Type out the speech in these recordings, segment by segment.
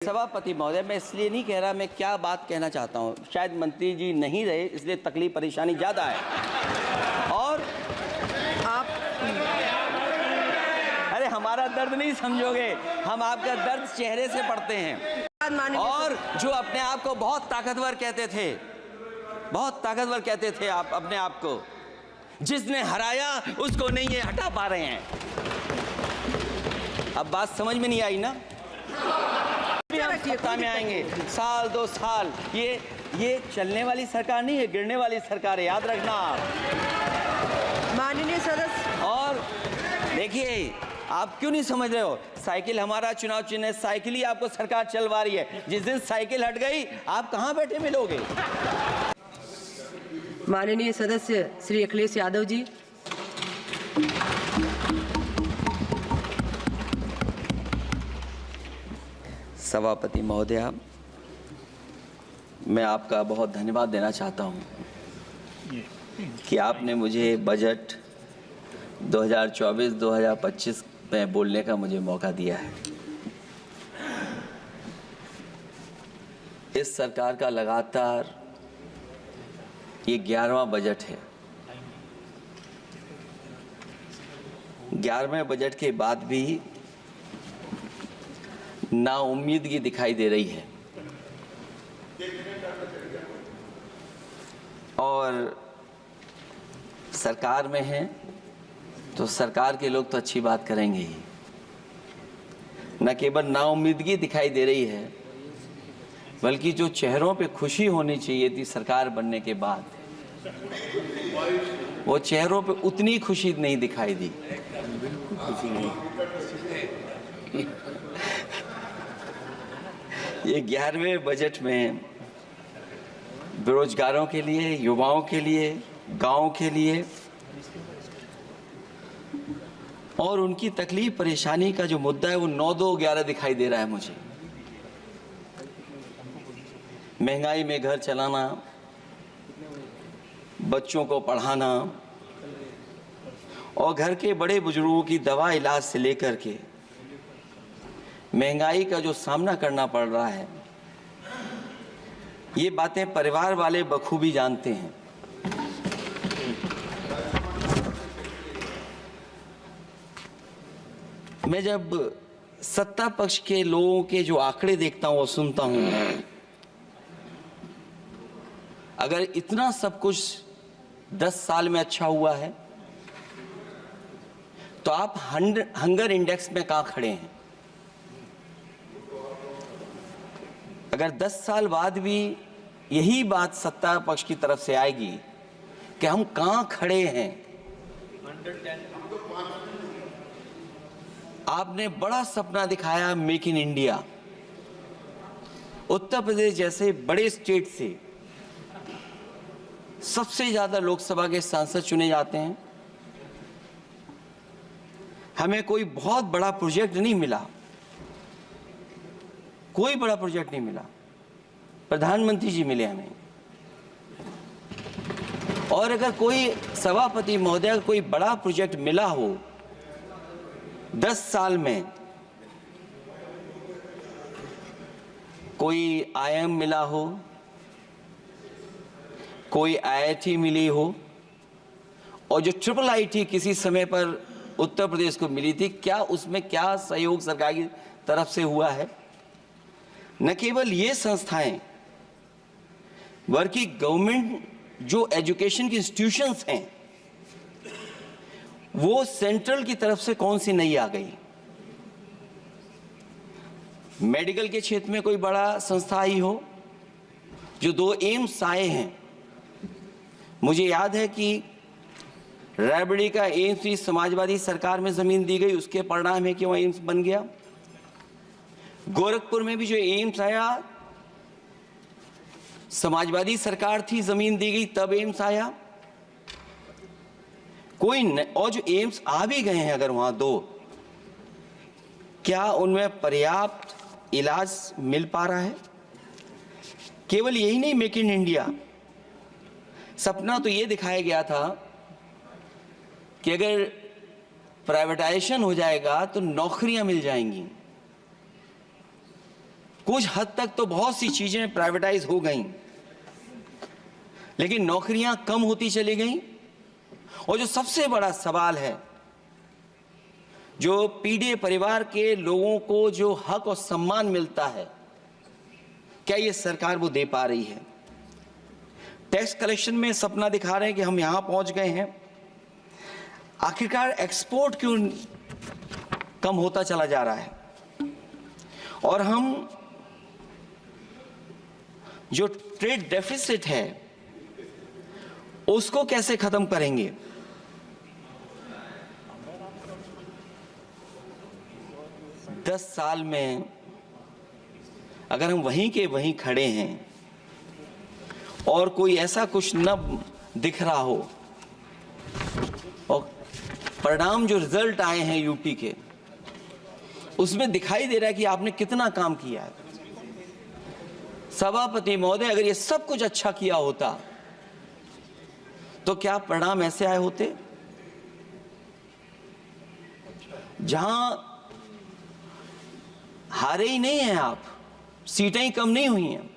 सभापति महोदय, मैं इसलिए नहीं कह रहा, मैं क्या बात कहना चाहता हूँ, शायद मंत्री जी नहीं रहे इसलिए तकलीफ परेशानी ज़्यादा है। और आप अरे हमारा दर्द नहीं समझोगे, हम आपका दर्द चेहरे से पढ़ते हैं। और जो अपने आप को बहुत ताकतवर कहते थे, बहुत ताकतवर कहते थे आप अपने आप को, जिसने हराया उसको नहीं ये हटा पा रहे हैं। अब बात समझ में नहीं आई ना? हम सत्ता में आएंगे साल 2 साल, ये चलने वाली सरकार नहीं है, गिरने वाली सरकार है, याद रखना आप। माननीय सदस्य, और देखिए, आप क्यों नहीं समझ रहे हो, साइकिल हमारा चुनाव चिन्ह है, साइकिल ही आपको सरकार चलवा रही है। जिस दिन साइकिल हट गई, आप कहां बैठे मिलोगे? माननीय सदस्य श्री अखिलेश यादव जी। सभापति महोदया, मैं आपका बहुत धन्यवाद देना चाहता हूं कि आपने मुझे बजट 2024-2025 में बोलने का मुझे मौका दिया है। इस सरकार का लगातार ये 11वां बजट है। 11वें बजट के बाद भी नाउम्मीदगी दिखाई दे रही है, और सरकार में हैं तो सरकार के लोग तो अच्छी बात करेंगे ही, न केवल नाउम्मीदगी दिखाई दे रही है, बल्कि जो चेहरों पे खुशी होनी चाहिए थी सरकार बनने के बाद, वो चेहरों पे उतनी खुशी नहीं दिखाई दी। ये 11वें बजट में बेरोजगारों के लिए, युवाओं के लिए, गांव के लिए और उनकी तकलीफ परेशानी का जो मुद्दा है वो 9-2-11 दिखाई दे रहा है मुझे। महंगाई में घर चलाना, बच्चों को पढ़ाना और घर के बड़े बुजुर्गों की दवा इलाज से लेकर के महंगाई का जो सामना करना पड़ रहा है, ये बातें परिवार वाले बखूबी जानते हैं। मैं जब सत्ता पक्ष के लोगों के जो आंकड़े देखता हूं और सुनता हूं, अगर इतना सब कुछ 10 साल में अच्छा हुआ है तो आप हंगर इंडेक्स में कहां खड़े हैं? अगर 10 साल बाद भी यही बात सत्ता पक्ष की तरफ से आएगी कि हम कहां खड़े हैं। आपने बड़ा सपना दिखाया make in India. Uttar Pradesh जैसे बड़े स्टेट से सबसे ज्यादा लोकसभा के सांसद चुने जाते हैं। हमें कोई बहुत बड़ा प्रोजेक्ट नहीं मिला, कोई बड़ा प्रोजेक्ट नहीं मिला, प्रधानमंत्री जी मिले हमें। और अगर कोई सभापति महोदय कोई बड़ा प्रोजेक्ट मिला हो 10 साल में, कोई IIM मिला हो, कोई IIT मिली हो, और जो IIIT किसी समय पर उत्तर प्रदेश को मिली थी, क्या उसमें क्या सहयोग सरकार की तरफ से हुआ है? न केवल ये संस्थाएं, बल्कि गवर्नमेंट जो एजुकेशन की इंस्टीट्यूशंस हैं, वो सेंट्रल की तरफ से कौन सी नई आ गई? मेडिकल के क्षेत्र में कोई बड़ा संस्था आई हो? जो 2 एम्स आए हैं, मुझे याद है कि रायबरेली का एम्स भी समाजवादी सरकार में जमीन दी गई, उसके परिणाम है कि वह एम्स बन गया। गोरखपुर में भी जो एम्स आया, समाजवादी सरकार थी, जमीन दी गई, तब एम्स आया। और जो एम्स आ भी गए हैं अगर वहां 2, क्या उनमें पर्याप्त इलाज मिल पा रहा है? केवल यही नहीं, मेक इन इंडिया सपना तो ये दिखाया गया था कि अगर प्राइवेटाइजेशन हो जाएगा तो नौकरियां मिल जाएंगी। कुछ हद तक तो बहुत सी चीजें प्राइवेटाइज हो गई, लेकिन नौकरियां कम होती चली गई। और जो सबसे बड़ा सवाल है, जो पीड़ित परिवार के लोगों को जो हक और सम्मान मिलता है, क्या ये सरकार वो दे पा रही है? टैक्स कलेक्शन में सपना दिखा रहे हैं कि हम यहां पहुंच गए हैं, आखिरकार एक्सपोर्ट क्यों कम होता चला जा रहा है? और हम जो ट्रेड डेफिसिट है उसको कैसे खत्म करेंगे? दस साल में अगर हम वहीं के वहीं खड़े हैं और कोई ऐसा कुछ न दिख रहा हो, और परिणाम जो रिजल्ट आए हैं यूपी के, उसमें दिखाई दे रहा है कि आपने कितना काम किया है। सभापति महोदय, अगर ये सब कुछ अच्छा किया होता तो क्या परिणाम ऐसे आए होते? जहां हारे ही नहीं हैं आप, सीटें ही कम नहीं हुई हैं।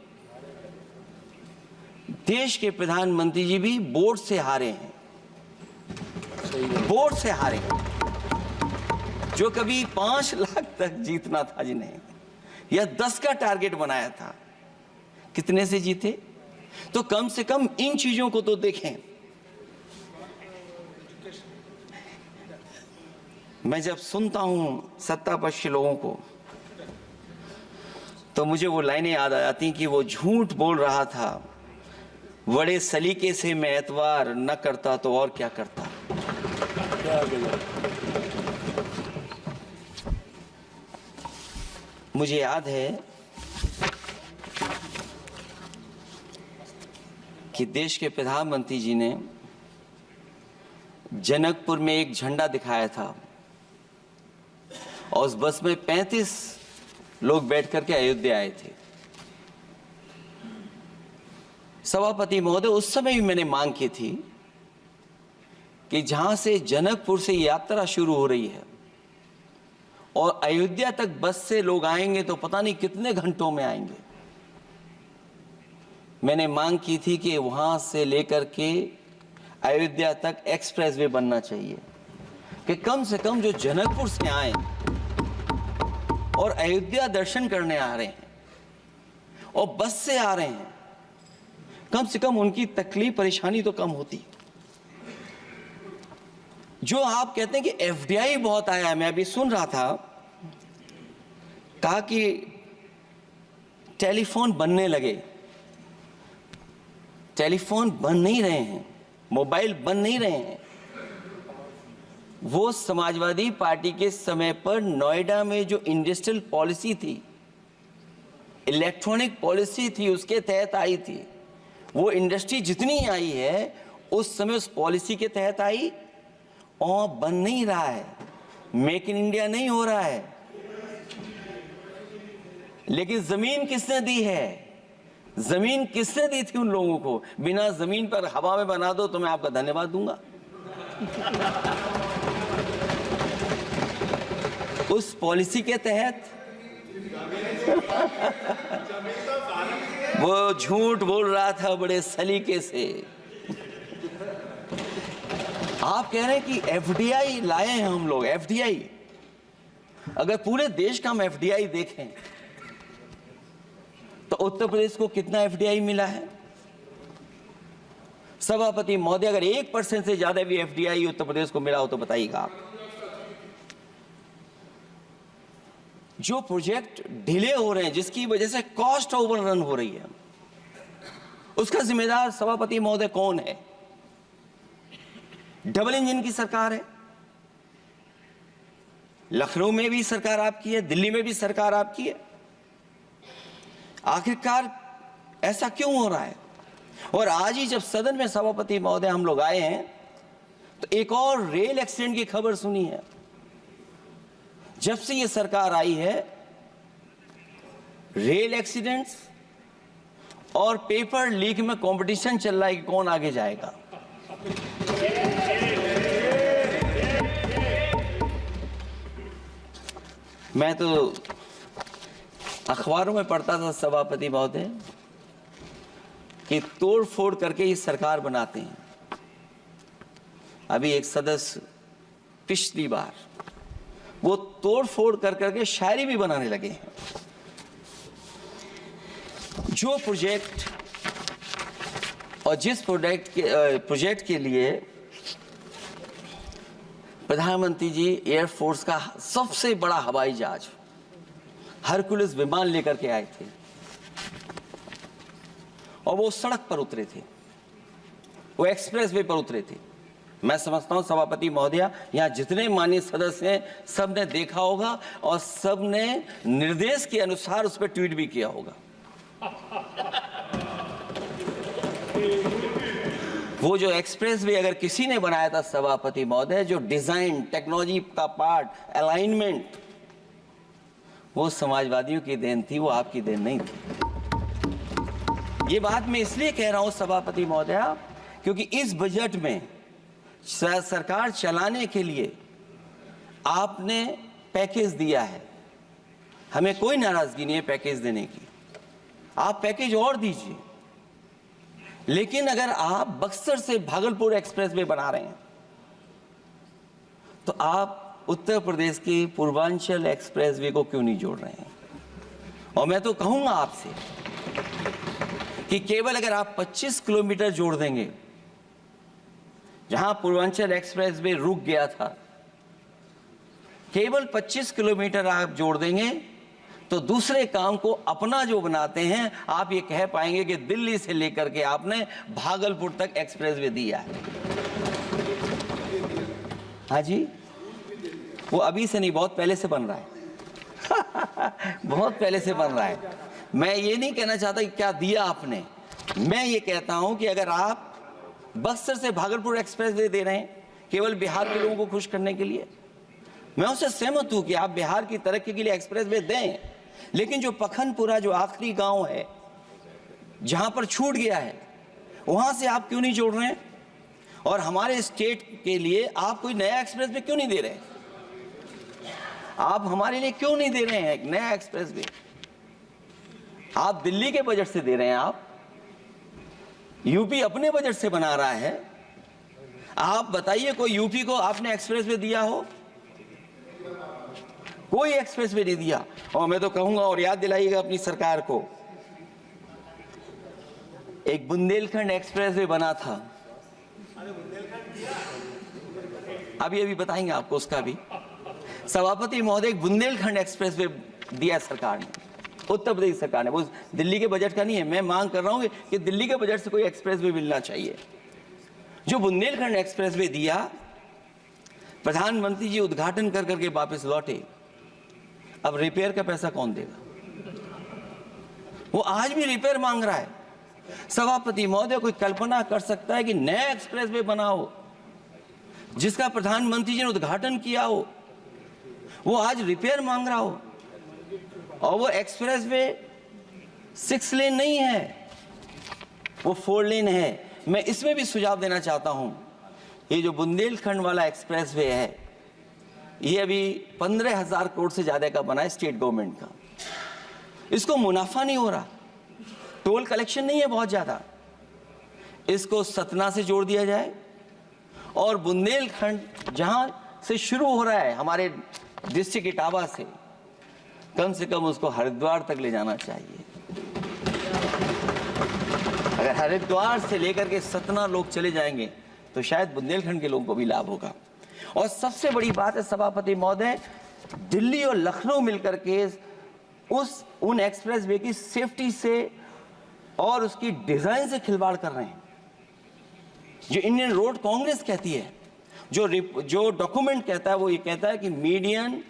देश के प्रधानमंत्री जी भी वोट से हारे हैं, वोट से हारे। जो कभी 5 लाख तक जीतना था जिन्हें, या 10 का टारगेट बनाया था, कितने से जीते? तो कम से कम इन चीजों को तो देखें। मैं जब सुनता हूं सत्तापक्ष लोगों को तो मुझे वो लाइनें याद आ जाती कि वो झूठ बोल रहा था, बड़े सलीके से मैं एतवार न करता तो और क्या करता। मुझे याद है कि देश के प्रधानमंत्री जी ने जनकपुर में एक झंडा दिखाया था और उस बस में 35 लोग बैठ करके अयोध्या आए थे। सभापति महोदय, उस समय भी मैंने मांग की थी कि जहां से जनकपुर से यात्रा शुरू हो रही है और अयोध्या तक बस से लोग आएंगे तो पता नहीं कितने घंटों में आएंगे। मैंने मांग की थी कि वहां से लेकर के अयोध्या तक एक्सप्रेसवे बनना चाहिए, कि कम से कम जो जनकपुर से आए और अयोध्या दर्शन करने आ रहे हैं और बस से आ रहे हैं, कम से कम उनकी तकलीफ परेशानी तो कम होती। जो आप कहते हैं कि एफडीआई बहुत आया है, मैं अभी सुन रहा था, कहा कि टेलीफोन बनने लगे। टेलीफोन बन नहीं रहे हैं, मोबाइल बन नहीं रहे हैं। वो समाजवादी पार्टी के समय पर नोएडा में जो इंडस्ट्रियल पॉलिसी थी, इलेक्ट्रॉनिक पॉलिसी थी, उसके तहत आई थी। वो इंडस्ट्री जितनी आई है उस समय उस पॉलिसी के तहत आई और बन नहीं रहा है, मेक इन इंडिया नहीं हो रहा है। लेकिन जमीन किसने दी है? जमीन किसने दी थी उन लोगों को? बिना जमीन पर हवा में बना दो तो मैं आपका धन्यवाद दूंगा। उस पॉलिसी के तहत वो झूठ बोल रहा था बड़े सलीके से। आप कह रहे हैं कि एफडीआई लाए हैं हम लोग। एफडीआई, अगर पूरे देश का हम एफडीआई देखें तो उत्तर प्रदेश को कितना एफडीआई मिला है? सभापति महोदय, अगर 1% से ज्यादा भी एफडीआई उत्तर प्रदेश को मिला हो तो बताइएगा आप। जो प्रोजेक्ट डिले हो रहे हैं, जिसकी वजह से कॉस्ट ओवररन हो रही है, उसका जिम्मेदार सभापति महोदय कौन है? डबल इंजन की सरकार है। लखनऊ में भी सरकार आपकी है, दिल्ली में भी सरकार आपकी है। आखिरकार ऐसा क्यों हो रहा है? और आज ही जब सदन में सभापति महोदय हम लोग आए हैं तो एक और रेल एक्सीडेंट की खबर सुनी है। जब से ये सरकार आई है, रेल एक्सीडेंट्स और पेपर लीक में कंपटीशन चल रहा है कि कौन आगे जाएगा। मैं तो अखबारों में पढ़ता था सभापति महोदय कि तोड़ फोड़ करके ही सरकार बनाते हैं। अभी एक सदस्य पिछली बार वो तोड़ फोड़ कर करके शायरी भी बनाने लगे हैं। जो प्रोजेक्ट और जिस प्रोजेक्ट के लिए प्रधानमंत्री जी एयरफोर्स का सबसे बड़ा हवाई जहाज हरकुलिस विमान लेकर के आए थे और वो सड़क पर उतरे थे, वो एक्सप्रेसवे पर उतरे थे। मैं समझता हूं सभापति महोदया, यहां जितने माननीय सदस्य हैं सबने देखा होगा और सबने निर्देश के अनुसार उस पर ट्वीट भी किया होगा। वो जो एक्सप्रेसवे अगर किसी ने बनाया था सभापति महोदय, जो डिजाइन, टेक्नोलॉजी का पार्ट, अलाइनमेंट, वो समाजवादियों की देन थी, वो आपकी देन नहीं थी। ये बात मैं इसलिए कह रहा हूं सभापति महोदया क्योंकि इस बजट में सरकार चलाने के लिए आपने पैकेज दिया है। हमें कोई नाराजगी नहीं है पैकेज देने की, आप पैकेज और दीजिए। लेकिन अगर आप बक्सर से भागलपुर एक्सप्रेसवे बना रहे हैं तो आप उत्तर प्रदेश की पूर्वांचल एक्सप्रेसवे को क्यों नहीं जोड़ रहे हैं? और मैं तो कहूंगा आपसे कि केवल अगर आप 25 किलोमीटर जोड़ देंगे, जहां पूर्वांचल एक्सप्रेसवे रुक गया था, केवल 25 किलोमीटर आप जोड़ देंगे तो दूसरे काम को अपना जो बनाते हैं, आप ये कह पाएंगे कि दिल्ली से लेकर के आपने भागलपुर तक एक्सप्रेसवे दिया है। हाँ जी, वो अभी से नहीं, बहुत पहले से बन रहा है। बहुत पहले से बन रहा है। मैं ये नहीं कहना चाहता कि क्या दिया आपने, मैं ये कहता हूं कि अगर आप बक्सर से भागलपुर एक्सप्रेसवे दे रहे हैं केवल बिहार के लोगों को खुश करने के लिए, मैं उससे सहमत हूं कि आप बिहार की तरक्की के लिए एक्सप्रेसवे दें, लेकिन जो पखनपुरा जो आखिरी गांव है जहां पर छूट गया है, वहां से आप क्यों नहीं जोड़ रहे हैं? और हमारे स्टेट के लिए आप कोई नया एक्सप्रेसवे क्यों नहीं दे रहे हैं? आप हमारे लिए क्यों नहीं दे रहे हैं एक नया एक्सप्रेसवे? आप दिल्ली के बजट से दे रहे हैं, आप यूपी अपने बजट से बना रहा है। आप बताइए कोई यूपी को आपने एक्सप्रेसवे दिया हो? कोई एक्सप्रेसवे नहीं दिया। और मैं तो कहूंगा, और याद दिलाइएगा अपनी सरकार को, एक बुंदेलखंड एक्सप्रेसवे बना था, अभी बताएंगे आपको उसका भी। सभापति महोदय, एक बुंदेलखंड एक्सप्रेसवे दिया सरकार ने, उत्तर प्रदेश सरकार ने, वो दिल्ली के बजट का नहीं है। मैं मांग कर रहा हूं कि दिल्ली के बजट से कोई एक्सप्रेसवे मिलना चाहिए। जो बुंदेलखंड एक्सप्रेसवे दिया, प्रधानमंत्री जी उद्घाटन कर करके वापस लौटे। अब रिपेयर का पैसा कौन देगा? वो आज भी रिपेयर मांग रहा है। सभापति महोदय, कोई कल्पना कर सकता है कि नया एक्सप्रेसवे बना हो जिसका प्रधानमंत्री जी ने उद्घाटन किया हो, वो आज रिपेयर मांग रहा हो? और वो एक्सप्रेसवे 6 लेन नहीं है, वो 4 लेन है। मैं इसमें भी सुझाव देना चाहता हूं, ये जो बुंदेलखंड वाला एक्सप्रेसवे है, ये अभी 15,000 करोड़ से ज्यादा का बना है स्टेट गवर्नमेंट का। इसको मुनाफा नहीं हो रहा, टोल कलेक्शन नहीं है बहुत ज्यादा। इसको सतना से जोड़ दिया जाए और बुंदेलखंड जहां से शुरू हो रहा है हमारे डिस्ट्रिक्ट इटावा से कम उसको हरिद्वार तक ले जाना चाहिए। अगर हरिद्वार से लेकर के सतना लोग चले जाएंगे तो शायद बुंदेलखंड के लोगों को भी लाभ होगा। और सबसे बड़ी बात है सभापति महोदय, दिल्ली और लखनऊ मिलकर के उन एक्सप्रेसवे की सेफ्टी से और उसकी डिजाइन से खिलवाड़ कर रहे हैं। जो इंडियन रोड कांग्रेस कहती है, जो डॉक्यूमेंट कहता है, वो ये कहता है कि मीडियन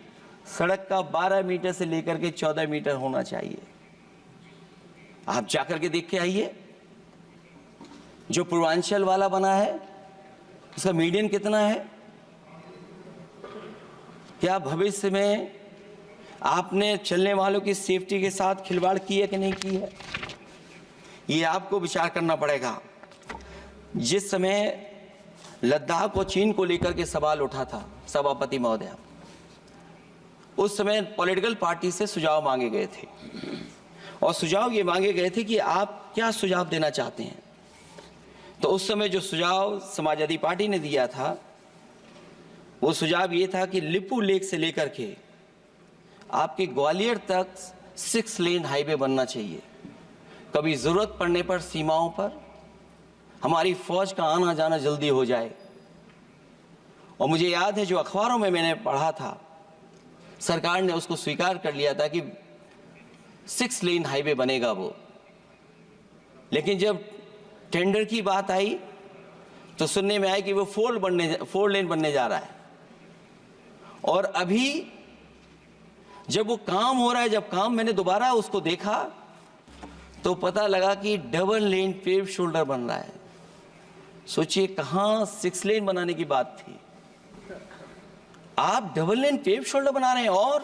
सड़क का 12 मीटर से लेकर के 14 मीटर होना चाहिए। आप जाकर के देख के आइए, जो पूर्वांचल वाला बना है उसका मीडियन कितना है? क्या भविष्य में आपने चलने वालों की सेफ्टी के साथ खिलवाड़ की है कि नहीं की है? ये आपको विचार करना पड़ेगा। जिस समय लद्दाख और चीन को लेकर के सवाल उठा था सभापति महोदय, उस समय पॉलिटिकल पार्टी से सुझाव मांगे गए थे और सुझाव ये मांगे गए थे कि आप क्या सुझाव देना चाहते हैं। तो उस समय जो सुझाव समाजवादी पार्टी ने दिया था वो सुझाव ये था कि लिपू लेक से लेकर के आपके ग्वालियर तक 6 लेन हाईवे बनना चाहिए। कभी ज़रूरत पड़ने पर सीमाओं पर हमारी फौज का आना जाना जल्दी हो जाए। और मुझे याद है जो अखबारों में मैंने पढ़ा था, सरकार ने उसको स्वीकार कर लिया था कि 6 लेन हाईवे बनेगा वो। लेकिन जब टेंडर की बात आई तो सुनने में आया कि वो 4 लेन बनने जा रहा है। और अभी जब वो काम हो रहा है, जब काम मैंने दोबारा उसको देखा तो पता लगा कि डबल लेन पेव शोल्डर बन रहा है। सोचिए कहाँ 6 लेन बनाने की बात थी, आप डबल लेन पेव शोल्डर बना रहे हैं। और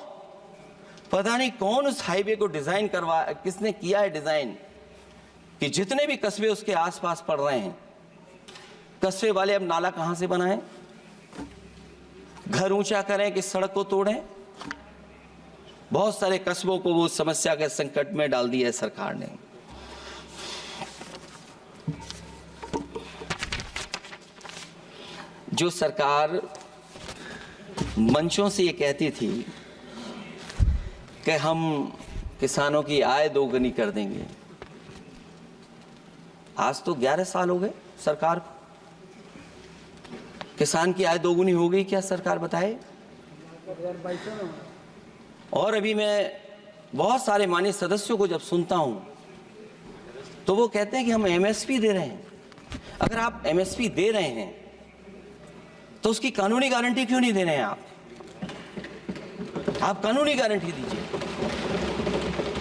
पता नहीं कौन उस हाईवे को डिजाइन किसने किया है डिजाइन कि जितने भी कस्बे उसके आसपास पड़ रहे हैं, कस्बे वाले अब नाला कहां से बनाएं, घर ऊंचा करें कि सड़क को तोड़ें। बहुत सारे कस्बों को वो समस्या के संकट में डाल दिया है सरकार ने। जो सरकार मंचों से ये कहती थी कि हम किसानों की आय दोगुनी कर देंगे, आज तो 11 साल हो गए सरकार को। किसान की आय दोगुनी हो गई क्या सरकार बताए? और अभी मैं बहुत सारे माननीय सदस्यों को जब सुनता हूं तो वो कहते हैं कि हम एमएसपी दे रहे हैं। अगर आप एमएसपी दे रहे हैं तो उसकी कानूनी गारंटी क्यों नहीं दे रहे हैं आप कानूनी गारंटी दीजिए।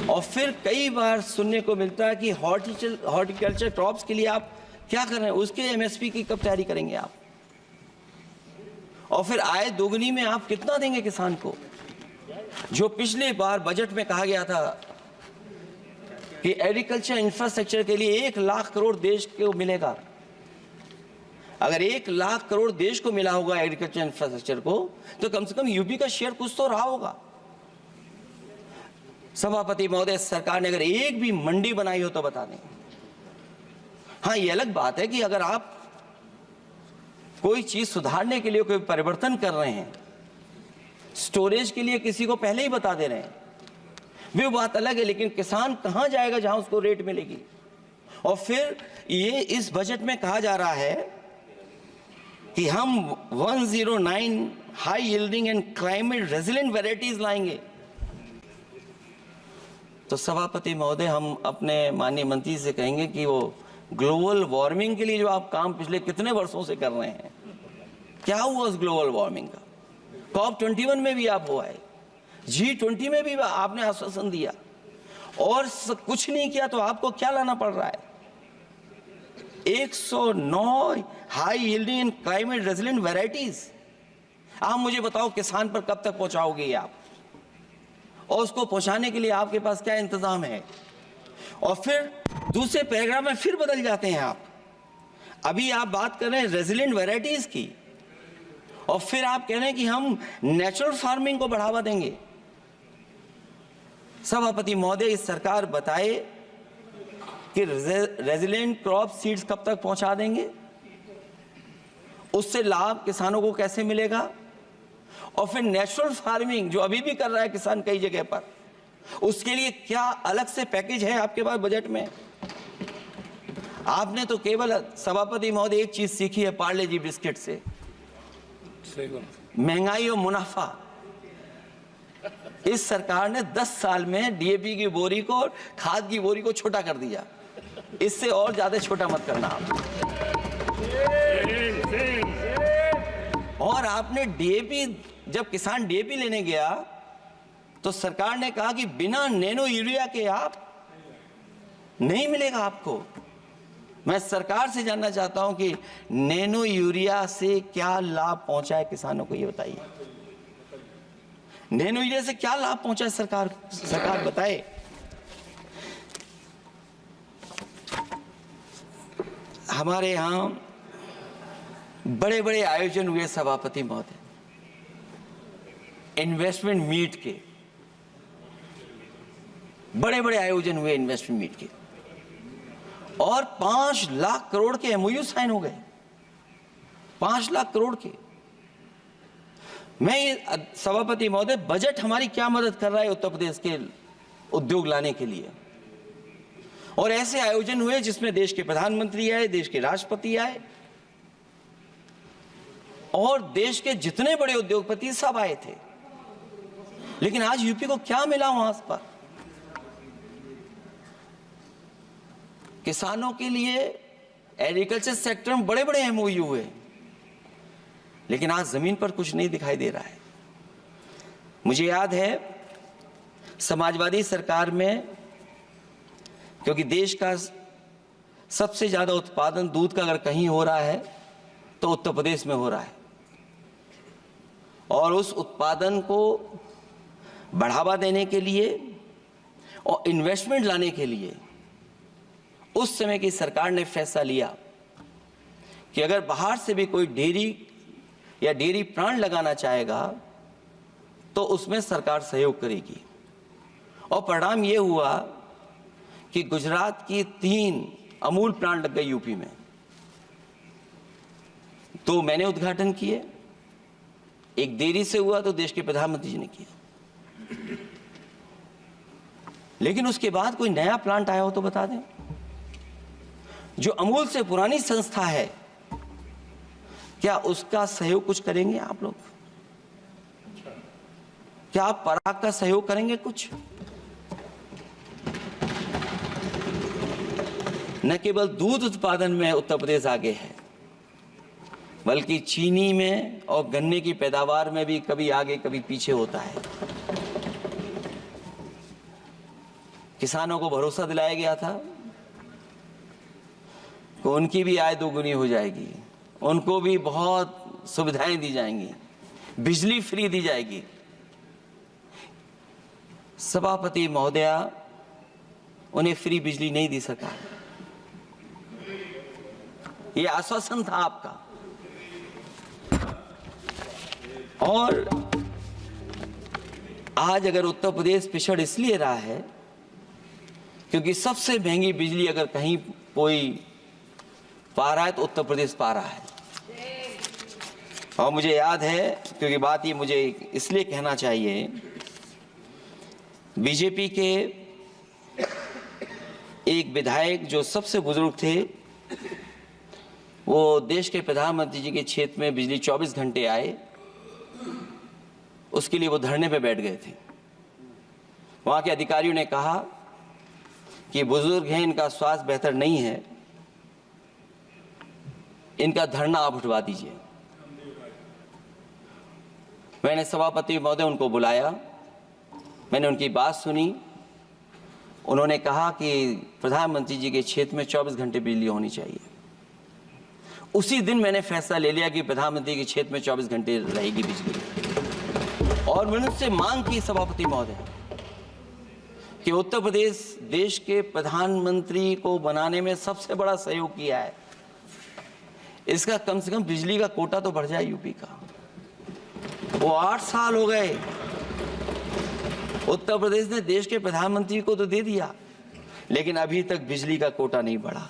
और फिर कई बार सुनने को मिलता है कि हॉर्टिकल्चर क्रॉप्स के लिए आप क्या कर रहे हैं, उसके एमएसपी की कब तैयारी करेंगे आप? और फिर आय दोगुनी में आप कितना देंगे किसान को? जो पिछले बार बजट में कहा गया था कि एग्रीकल्चर इंफ्रास्ट्रक्चर के लिए 1 लाख करोड़ देश को मिलेगा। अगर 1 लाख करोड़ देश को मिला होगा एग्रीकल्चर इंफ्रास्ट्रक्चर को, तो कम से कम यूपी का शेयर कुछ तो रहा होगा। सभापति महोदय, सरकार ने अगर एक भी मंडी बनाई हो तो बता दें। हाँ, ये अलग बात है कि अगर आप कोई चीज सुधारने के लिए कोई परिवर्तन कर रहे हैं, स्टोरेज के लिए किसी को पहले ही बता दे रहे हैं, वो बात अलग है। लेकिन किसान कहां जाएगा जहां उसको रेट मिलेगी? और फिर ये इस बजट में कहा जा रहा है कि हम 109 high yielding and climate resilient varieties लाएंगे। तो सभापति महोदय, हम अपने माननीय मंत्री से कहेंगे कि वो ग्लोबल वार्मिंग के लिए जो आप काम पिछले कितने वर्षों से कर रहे हैं, क्या हुआ उस ग्लोबल वार्मिंग का? COP21 में भी आप हुआ है, G20 में भी आपने आश्वासन दिया और कुछ नहीं किया, तो आपको क्या लाना पड़ रहा है? 109 high yielding and climate resilient varieties. आप मुझे बताओ किसान पर कब तक पहुंचाओगे आप, और उसको पहुंचाने के लिए आपके पास क्या इंतजाम है? और फिर दूसरे पैराग्राफ में फिर बदल जाते हैं आप। अभी आप बात कर रहे हैं रेजिलेंट वैरायटीज की, और फिर आप कह रहे हैं कि हम नेचुरल फार्मिंग को बढ़ावा देंगे। सभापति महोदय, इस सरकार बताए कि रेजिलेंट क्रॉप सीड्स कब तक पहुंचा देंगे, उससे लाभ किसानों को कैसे मिलेगा? और फिर नेचुरल फार्मिंग जो अभी भी कर रहा है किसान कई जगह पर, उसके लिए क्या अलग से पैकेज है आपके पास बजट में? आपने तो केवल सभापति महोदय एक चीज सीखी है पार्ले जी बिस्किट से, महंगाई और मुनाफा। इस सरकार ने 10 साल में डीएपी की बोरी को, खाद की बोरी को छोटा कर दिया। इससे और ज्यादा छोटा मत करना आप। और आपने डीएपी, जब किसान डीएपी लेने गया तो सरकार ने कहा कि बिना नैनो यूरिया के आप नहीं मिलेगा आपको। मैं सरकार से जानना चाहता हूं कि नैनो यूरिया से क्या लाभ पहुंचा है किसानों को, ये बताइए। नैनो यूरिया से क्या लाभ पहुंचा है सरकार बताए। हमारे यहां बड़े बड़े आयोजन हुए सभापति महोदय, इन्वेस्टमेंट मीट के, बड़े बड़े आयोजन हुए इन्वेस्टमेंट मीट के, और 5 लाख करोड़ के एमओयू साइन हो गए, 5 लाख करोड़ के। मैं ये सभापति महोदय, बजट हमारी क्या मदद कर रहा है उत्तर प्रदेश के उद्योग लाने के लिए, और ऐसे आयोजन हुए जिसमें देश के प्रधानमंत्री आए, देश के राष्ट्रपति आए, और देश के जितने बड़े उद्योगपति सब आए थे। लेकिन आज यूपी को क्या मिला वहां पर? किसानों के लिए एग्रीकल्चर सेक्टर में बड़े बड़े एमओयू हुए, लेकिन आज जमीन पर कुछ नहीं दिखाई दे रहा है। मुझे याद है समाजवादी सरकार में, क्योंकि देश का सबसे ज्यादा उत्पादन दूध का अगर कहीं हो रहा है तो उत्तर प्रदेश में हो रहा है, और उस उत्पादन को बढ़ावा देने के लिए और इन्वेस्टमेंट लाने के लिए उस समय की सरकार ने फैसला लिया कि अगर बाहर से भी कोई डेयरी या डेयरी प्लांट लगाना चाहेगा तो उसमें सरकार सहयोग करेगी। और परिणाम ये हुआ कि गुजरात की 3 अमूल प्लांट लग गए यूपी में। तो मैंने उद्घाटन किए, एक देरी से हुआ तो देश के प्रधानमंत्री जी ने किया, लेकिन उसके बाद कोई नया प्लांट आया हो तो बता दें। जो अमूल से पुरानी संस्था है, क्या उसका सहयोग कुछ करेंगे आप लोग? क्या आप पराग का सहयोग करेंगे कुछ? न केवल दूध उत्पादन में उत्तर प्रदेश आगे है, बल्कि चीनी में और गन्ने की पैदावार में भी कभी आगे कभी पीछे होता है। किसानों को भरोसा दिलाया गया था कि उनकी भी आय दोगुनी हो जाएगी, उनको भी बहुत सुविधाएं दी जाएंगी, बिजली फ्री दी जाएगी। सभापति महोदया, उन्हें फ्री बिजली नहीं दी सरकार। ये आश्वासन था आपका, और आज अगर उत्तर प्रदेश पिछड़ इसलिए रहा है क्योंकि सबसे महंगी बिजली अगर कहीं कोई पा रहा है तो उत्तर प्रदेश पा रहा है। और मुझे याद है, क्योंकि बात ये मुझे इसलिए कहना चाहिए, बीजेपी के एक विधायक जो सबसे बुजुर्ग थे, वो देश के प्रधानमंत्री जी के क्षेत्र में बिजली 24 घंटे आए, उसके लिए वो धरने पे बैठ गए थे। वहां के अधिकारियों ने कहा कि बुजुर्ग हैं, इनका स्वास्थ्य बेहतर नहीं है, इनका धरना आप उठवा दीजिए। मैंने सभापति महोदय उनको बुलाया, मैंने उनकी बात सुनी। उन्होंने कहा कि प्रधानमंत्री जी के क्षेत्र में 24 घंटे बिजली होनी चाहिए। उसी दिन मैंने फैसला ले लिया कि प्रधानमंत्री के क्षेत्र में 24 घंटे रहेगी बिजली। और मैंने उससे मांग की सभापति महोदय कि उत्तर प्रदेश देश के प्रधानमंत्री को बनाने में सबसे बड़ा सहयोग किया है, इसका कम से कम बिजली का कोटा तो बढ़ जाए यूपी का। वो 8 साल हो गए, उत्तर प्रदेश ने देश के प्रधानमंत्री को तो दे दिया, लेकिन अभी तक बिजली का कोटा नहीं बढ़ा।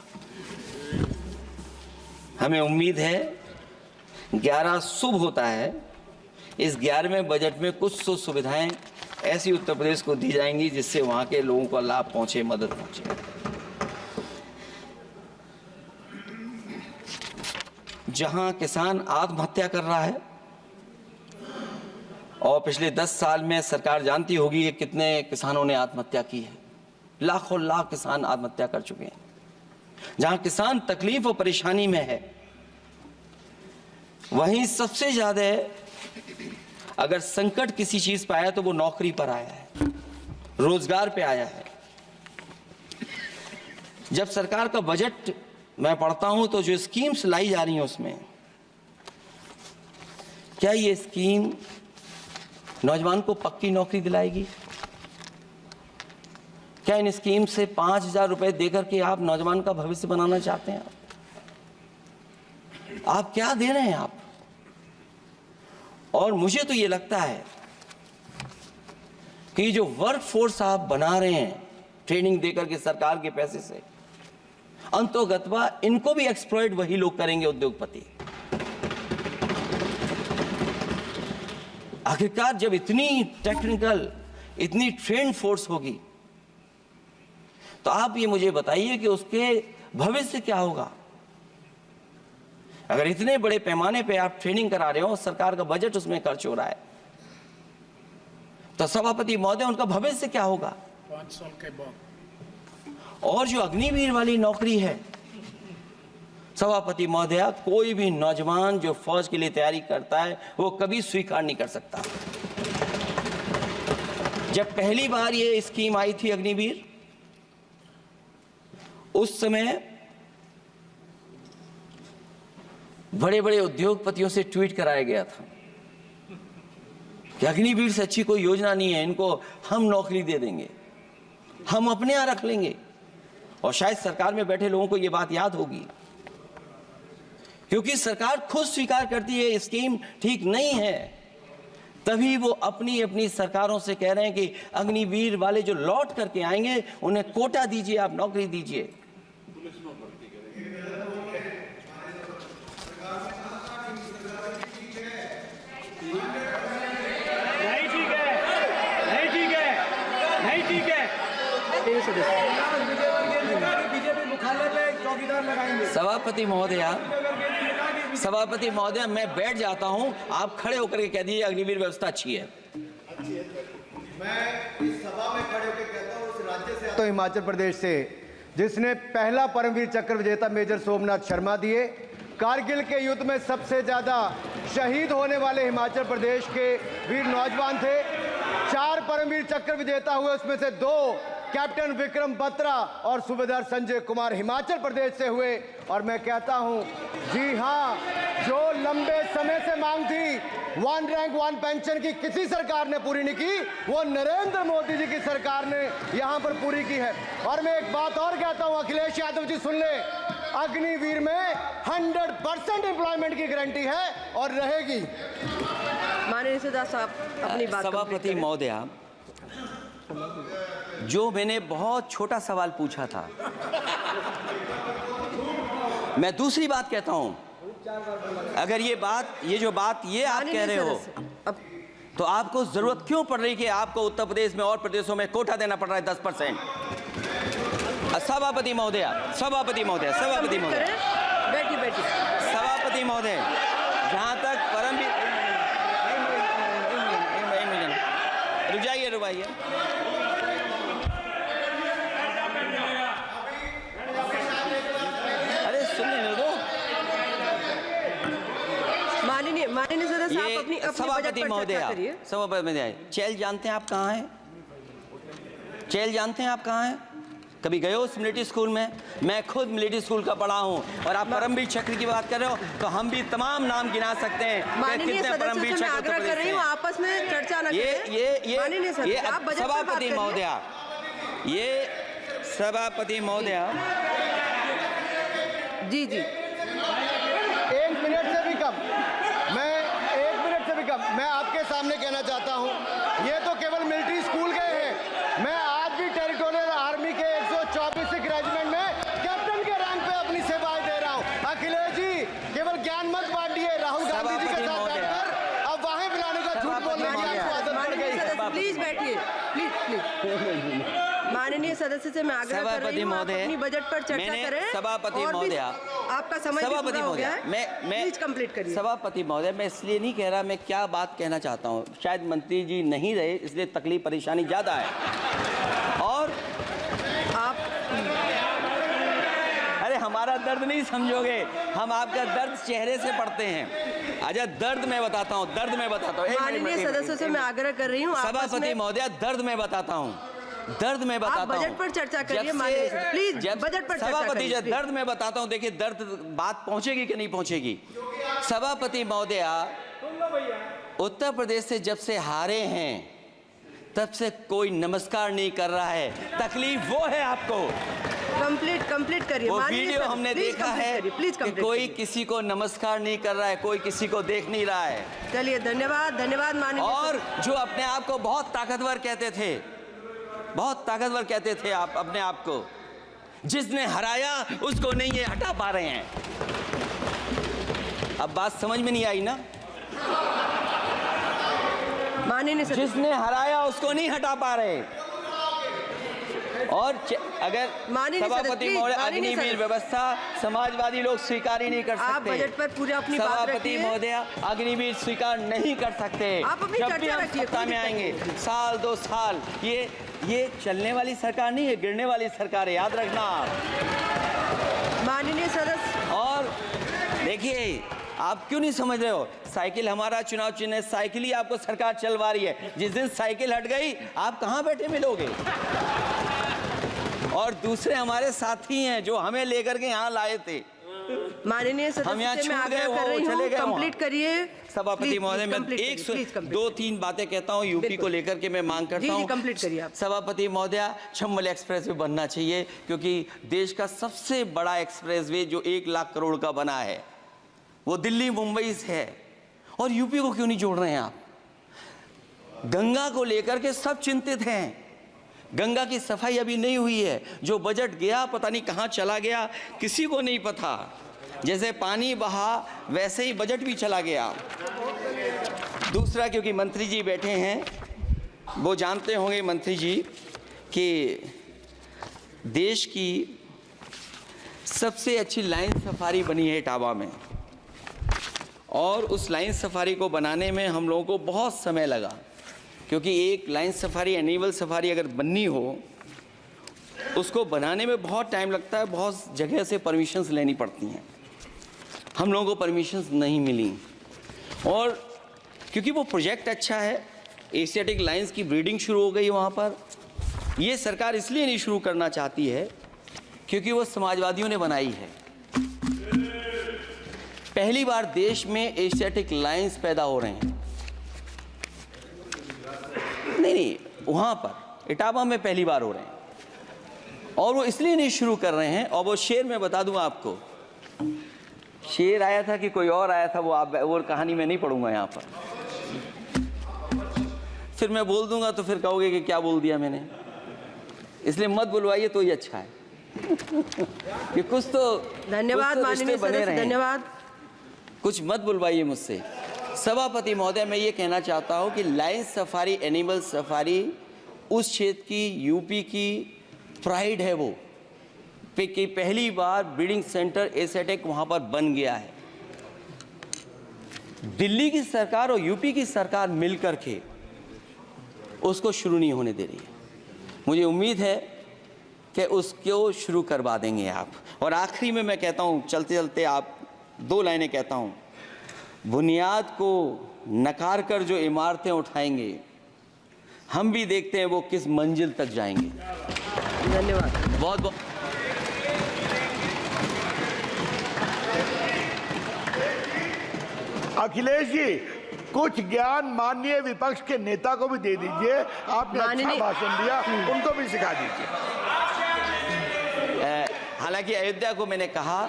हमें उम्मीद है 11 शुभ होता है, इस 11वें बजट में कुछ सुविधाएं ऐसी उत्तर प्रदेश को दी जाएंगी जिससे वहां के लोगों को लाभ पहुंचे, मदद पहुंचे। जहां किसान आत्महत्या कर रहा है, और पिछले 10 साल में सरकार जानती होगी कि कितने किसानों ने आत्महत्या की है, लाखों लाख किसान आत्महत्या कर चुके हैं। जहां किसान तकलीफ और परेशानी में है, वहीं सबसे ज्यादा अगर संकट किसी चीज पर आया तो वो नौकरी पर आया है, रोजगार पे आया है। जब सरकार का बजट मैं पढ़ता हूं तो जो स्कीम्स लाई जा रही हैं उसमें, क्या ये स्कीम नौजवान को पक्की नौकरी दिलाएगी? क्या इन स्कीम से 5,000 रुपए देकर के आप नौजवान का भविष्य बनाना चाहते हैं? आप क्या दे रहे हैं आप? और मुझे तो ये लगता है कि जो वर्क फोर्स आप बना रहे हैं ट्रेनिंग देकर के सरकार के पैसे से, अंतोगत्वा इनको भी एक्सप्लॉइट वही लोग करेंगे, उद्योगपति। आखिरकार जब इतनी टेक्निकल, इतनी ट्रेन फोर्स होगी, तो आप ये मुझे बताइए कि उसके भविष्य क्या होगा। अगर इतने बड़े पैमाने पे आप ट्रेनिंग करा रहे हो, सरकार का बजट उसमें खर्च हो रहा है, तो सभापति महोदय उनका भविष्य क्या होगा। 5 साल के बाद। और जो अग्निवीर वाली नौकरी है, सभापति महोदय, कोई भी नौजवान जो फौज के लिए तैयारी करता है वो कभी स्वीकार नहीं कर सकता। जब पहली बार ये स्कीम आई थी अग्निवीर, उस समय बड़े बड़े उद्योगपतियों से ट्वीट कराया गया था कि अग्निवीर से अच्छी कोई योजना नहीं है, इनको हम नौकरी दे देंगे, हम अपने यहां रख लेंगे। और शायद सरकार में बैठे लोगों को यह बात याद होगी, क्योंकि सरकार खुद स्वीकार करती है स्कीम ठीक नहीं है, तभी वो अपनी अपनी सरकारों से कह रहे हैं कि अग्निवीर वाले जो लौट करके आएंगे उन्हें कोटा दीजिए, आप नौकरी दीजिए। सभापति महोदय, मैं बैठ जाता हूं, आप खड़े होकर के कह दीजिए अग्निवीर व्यवस्था अच्छी है। मैं इस सभा में खड़े होकर कहता हूं, उस राज्य से तो हिमाचल प्रदेश से जिसने पहला परमवीर चक्र विजेता मेजर सोमनाथ शर्मा दिए, कारगिल के युद्ध में सबसे ज्यादा शहीद होने वाले हिमाचल प्रदेश के वीर नौजवान थे। 4 परमवीर चक्र विजेता हुए, उसमें से 2 कैप्टन विक्रम बत्रा और सूबेदार संजय कुमार हिमाचल प्रदेश से हुए। और मैं कहता हूं, जी हां, जो लंबे समय से मांग थी 1 रैंक 1 पेंशन की, किसी सरकार ने पूरी नहीं की, वो नरेंद्र मोदी जी की सरकार ने यहां पर पूरी की है। और मैं एक बात और कहता हूं, अखिलेश यादव जी सुन ले, अग्निवीर में 100% एम्प्लॉयमेंट की गारंटी है और रहेगी। माननीय सदस्य साहब अपनी बात सभापति महोदय, जो मैंने बहुत छोटा सवाल पूछा था, मैं दूसरी बात कहता हूं। अगर ये जो बात आप कह रहे हो, तो आपको जरूरत क्यों पड़ रही कि आपको उत्तर प्रदेश में और प्रदेशों में कोटा देना पड़ रहा है 10%। सभापति महोदय, बैठिए। सभापति महोदय, जहां तक परमवीर, रुक जाइए। अरे सुनने दो। माननीय सदस्य आप अपनी सभापति महोदय, चेल जानते हैं आप कहाँ हैं? चेल जानते हैं आप कहाँ हैं? कभी गए हो उस मिलिट्री स्कूल में? मैं खुद मिलिट्री स्कूल का पढ़ा हूँ। और आप परमवीर चक्र की बात कर रहे हो, तो हम भी तमाम नाम गिना सकते हैं। माननीय सदस्यों से मैं आग्रह कर रही हूँ, आपस में चर्चा न करें। माननीय सदस्य, आप बजट पर बात सभापति महोदय, ये सभापति महोदय, जी 1 मिनट से भी कम, मैं आपके सामने कहना चाहता हूं, ये तो केवल मिलिट्री स्कूल गए हैं। मैं आज भी टेरिटोरियल आर्मी के 124 रेजिमेंट में कैप्टन के रैंक पे अपनी सेवाएं दे रहा हूं। अखिलेश जी, केवल ज्ञान मत बांटिए, राहुल गांधी जी के साथ बैठकर अब वहां बुलाने का झूठ बोलने की आपको आदत पड़ गई। प्लीज बैठिए, प्लीज। माननीय सदस्य से मैं आग्रह कर रही हूं, आप अपनी बजट पर चर्चा करें। सभापति महोदय, आपका समय पूरा हो गया है, प्लीज कंप्लीट करिए। सभापति महोदय, मैं इसलिए नहीं कह रहा, मैं क्या बात कहना चाहता हूँ, शायद मंत्री जी नहीं रहे इसलिए तकलीफ परेशानी ज्यादा है। और आप, अरे हमारा दर्द नहीं समझोगे, हम आपका दर्द चेहरे से पढ़ते हैं। अच्छा, दर्द मैं बताता हूँ। माननीय सदस्यों से मैं आग्रह कर रही हूँ, सभापति महोदय, दर्द मैं बताता हूँ। आप बजट पर चर्चा करिए, प्लीज बजट पर चर्चा करिए। दर्द मैं बताता हूं, देखिए दर्द बात पहुंचेगी कि नहीं पहुंचेगी। सभापति महोदय, उत्तर प्रदेश से जब से हारे हैं तब से कोई नमस्कार नहीं कर रहा है। तकलीफ वो है आपको। कंप्लीट करिए। वो माननीय वीडियो सदस्य, हमने प्लीज देखा कंप्लीट है करिए, प्लीज कि कंप्लीट कोई करिए। किसी को नमस्कार नहीं कर रहा है, कोई किसी को देख नहीं रहा है। चलिए, धन्यवाद माननीय और जो अपने आप को बहुत ताकतवर कहते थे, आप अपने आप को, जिसने हराया उसको नहीं ये हटा पा रहे हैं। अब बात समझ में नहीं आई ना? माननीय सदस्य, जिसने हराया उसको नहीं हटा पा रहे। और अगर माननीय सदस्य, सभापति प्लीज, महोदय, माननीय अग्निवीर सदस्य। व्यवस्था समाजवादी लोग स्वीकार ही नहीं कर सकते। आप बजट पर पूरी अपनी बात सभापति रखिए। महोदय, अग्निवीर स्वीकार नहीं कर सकते। आप अपनी जब भी चर्चा हम रखिए, सत्ता कोई में दिक्कत आएंगे, नहीं। साल 2 साल, ये चलने वाली सरकार नहीं है, गिरने वाली सरकार है, याद रखना आप। माननीय सदस्य, और देखिए, आप क्यों नहीं समझ रहे हो? साइकिल हमारा चुनाव चिन्ह है, साइकिल ही आपको सरकार चलवा रही है। जिस दिन साइकिल हट गई, आप कहाँ बैठे मिलोगे? और दूसरे हमारे साथी हैं जो हमें लेकर के यहाँ लाए थे। माननीय हम यहाँ सदस्य से मैं छूट गए, आग्रह कर वो रही चले हूँ, गए वहाँ। कंप्लीट करिए। सभापति महोदय, मैं 2-3 बातें कहता हूँ यूपी को लेकर के, मैं मांग करता हूँ। कंप्लीट करिए आप। सभापति महोदय, चंबल एक्सप्रेस वे बनना चाहिए, क्योंकि देश का सबसे बड़ा एक्सप्रेस वे जो 1 लाख करोड़ का बना है, वो दिल्ली मुंबई से है। और यूपी को क्यों नहीं जोड़ रहे हैं आप? गंगा को लेकर के सब चिंतित हैं। गंगा की सफाई अभी नहीं हुई है। जो बजट गया पता नहीं कहाँ चला गया, किसी को नहीं पता। जैसे पानी बहा वैसे ही बजट भी चला गया। दूसरा, क्योंकि मंत्री जी बैठे हैं, वो जानते होंगे मंत्री जी कि देश की सबसे अच्छी लाइन सफारी बनी है इटावा में, और उस लाइन सफारी को बनाने में हम लोगों को बहुत समय लगा, क्योंकि एक लाइन सफारी, एनिमल सफारी अगर बननी हो, उसको बनाने में बहुत टाइम लगता है, बहुत जगह से परमिशंस लेनी पड़ती हैं। हम लोगों को परमिशंस नहीं मिली, और क्योंकि वो प्रोजेक्ट अच्छा है, एशियाटिक लाइन्स की ब्रीडिंग शुरू हो गई वहाँ पर। ये सरकार इसलिए नहीं शुरू करना चाहती है क्योंकि वो समाजवादियों ने बनाई है। पहली बार देश में एशियाटिक लाइन्स पैदा हो रहे हैं। नहीं, वहाँ पर इटावा में पहली बार हो रहे हैं, और वो इसलिए नहीं शुरू कर रहे हैं। और वो शेर मैं बता दूं आपको, शेर आया था कि कोई और आया था, वो कहानी मैं नहीं पढ़ूंगा यहाँ पर, फिर मैं बोल दूंगा तो फिर कहोगे कि क्या बोल दिया मैंने। इसलिए मत बुलवाइए तो ही अच्छा है कि कुछ तो धन्यवाद माननीय सदस्य, धन्यवाद। कुछ मत बुलवाइए मुझसे। सभापति महोदय, मैं ये कहना चाहता हूँ कि लाइन सफारी, एनिमल सफारी उस क्षेत्र की, यूपी की प्राइड है वो, कि पहली बार ब्रीडिंग सेंटर एशियाटिक वहाँ पर बन गया है। दिल्ली की सरकार और यूपी की सरकार मिलकर के उसको शुरू नहीं होने दे रही है। मुझे उम्मीद है कि उसको शुरू करवा देंगे आप। और आखिरी में मैं कहता हूँ, चलते चलते आप 2 लाइनें कहता हूँ। बुनियाद को नकार कर जो इमारतें उठाएंगे, हम भी देखते हैं वो किस मंजिल तक जाएंगे। धन्यवाद। बहुत बहुत अखिलेश जी, कुछ ज्ञान माननीय विपक्ष के नेता को भी दे दीजिए। आपने अच्छा भाषण दिया, उनको भी सिखा दीजिए। हालांकि अयोध्या को मैंने कहा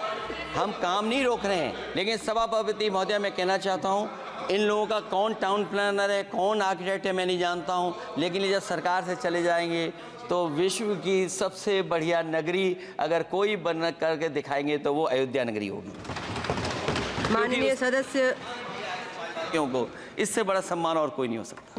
हम काम नहीं रोक रहे हैं, लेकिन सभापति महोदय मैं कहना चाहता हूं, इन लोगों का कौन टाउन प्लानर है, कौन आर्किटेक्ट है, मैं नहीं जानता हूं, लेकिन ये जब सरकार से चले जाएंगे तो विश्व की सबसे बढ़िया नगरी अगर कोई बन करके दिखाएंगे तो वो अयोध्या नगरी होगी। माननीय सदस्य, क्योंकि इससे बड़ा सम्मान और कोई नहीं हो सकता।